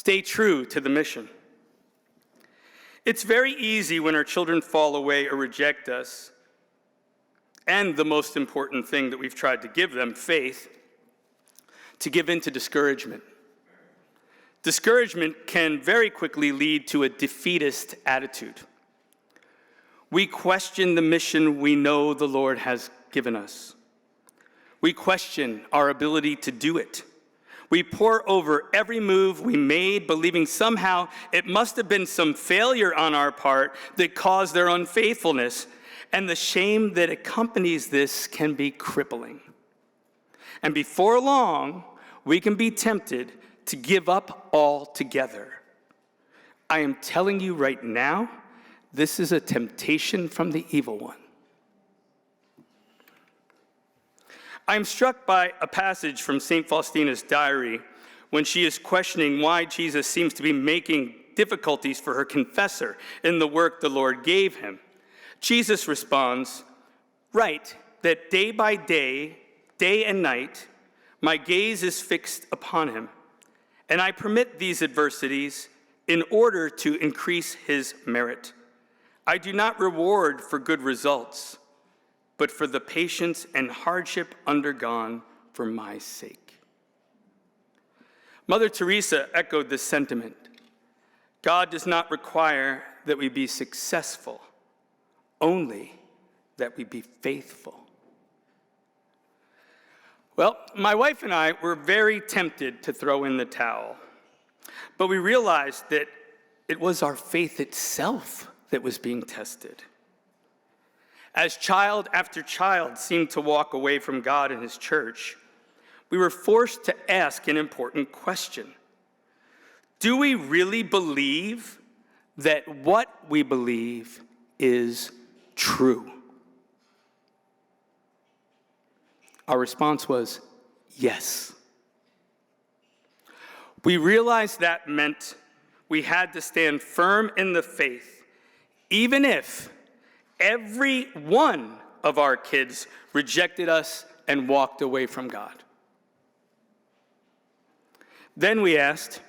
Stay true to the mission. It's very easy when our children fall away or reject us, and the most important thing that we've tried to give them, faith, to give in to discouragement. Discouragement can very quickly lead to a defeatist attitude. We question the mission we know the Lord has given us. We question our ability to do it. We pore over every move we made, believing somehow it must have been some failure on our part that caused their unfaithfulness, and the shame that accompanies this can be crippling. And before long, we can be tempted to give up altogether. I am telling you right now, this is a temptation from the evil one. I am struck by a passage from St. Faustina's diary when she is questioning why Jesus seems to be making difficulties for her confessor in the work the Lord gave him. Jesus responds, "Write that day by day, day and night, my gaze is fixed upon him, and I permit these adversities in order to increase his merit. I do not reward for good results, but for the patience and hardship undergone for my sake." Mother Teresa echoed this sentiment. God does not require that we be successful, only that we be faithful. Well, my wife and I were very tempted to throw in the towel, but we realized that it was our faith itself that was being tested. As child after child seemed to walk away from God and his church, we were forced to ask an important question. Do we really believe that what we believe is true? Our response was yes. We realized that meant we had to stand firm in the faith, even if every one of our kids rejected us and walked away from God. Then we asked,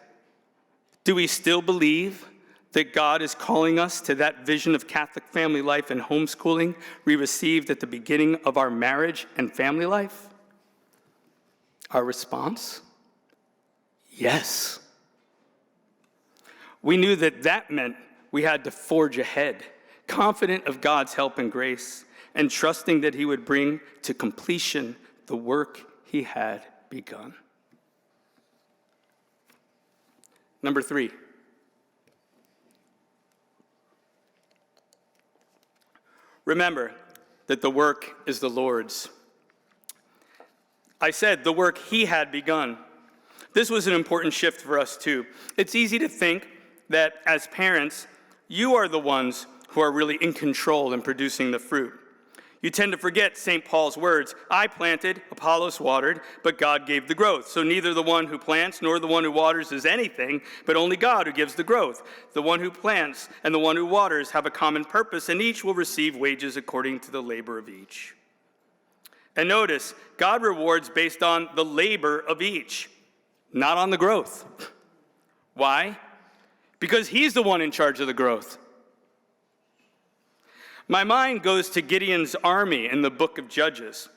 do we still believe that God is calling us to that vision of Catholic family life and homeschooling we received at the beginning of our marriage and family life? Our response? Yes. We knew that that meant we had to forge ahead, confident of God's help and grace, and trusting that he would bring to completion the work he had begun. Number 3. Remember that the work is the Lord's. I said the work he had begun. This was an important shift for us too. It's easy to think that as parents, you are the ones who are really in control in producing the fruit. You tend to forget St. Paul's words, I planted, Apollos watered, but God gave the growth. So neither the one who plants nor the one who waters is anything, but only God who gives the growth. The one who plants and the one who waters have a common purpose, and each will receive wages according to the labor of each. And notice, God rewards based on the labor of each, not on the growth. Why? Because he's the one in charge of the growth. My mind goes to Gideon's army in the book of Judges.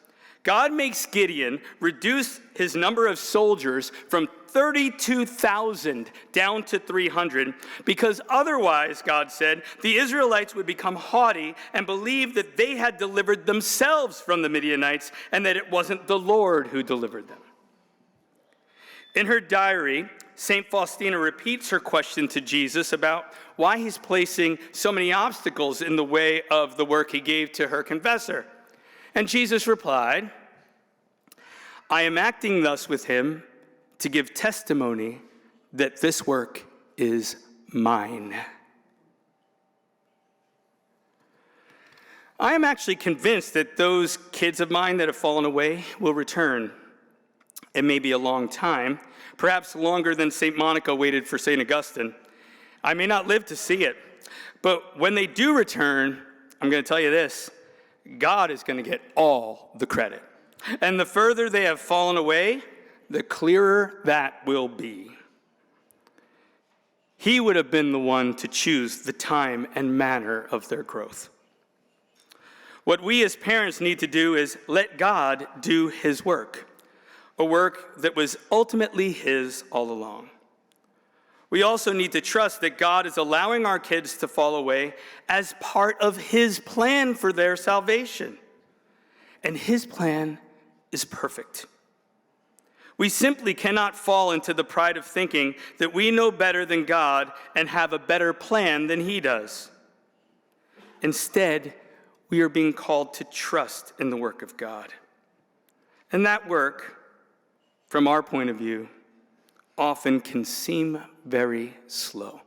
God makes Gideon reduce his number of soldiers from 32,000 down to 300, because otherwise, God said, the Israelites would become haughty and believe that they had delivered themselves from the Midianites and that it wasn't the Lord who delivered them. In her diary, St. Faustina repeats her question to Jesus about why he's placing so many obstacles in the way of the work he gave to her confessor. And Jesus replied, I am acting thus with him to give testimony that this work is mine. I am actually convinced that those kids of mine that have fallen away will return. It may be a long time, perhaps longer than St. Monica waited for St. Augustine. I may not live to see it, but when they do return, I'm going to tell you this, God is going to get all the credit. And the further they have fallen away, the clearer that will be. He would have been the one to choose the time and manner of their growth. What we as parents need to do is let God do his work, a work that was ultimately his all along. We also need to trust that God is allowing our kids to fall away as part of his plan for their salvation. And his plan is perfect. We simply cannot fall into the pride of thinking that we know better than God and have a better plan than he does. Instead, we are being called to trust in the work of God. And that work, from our point of view, often can seem very slow.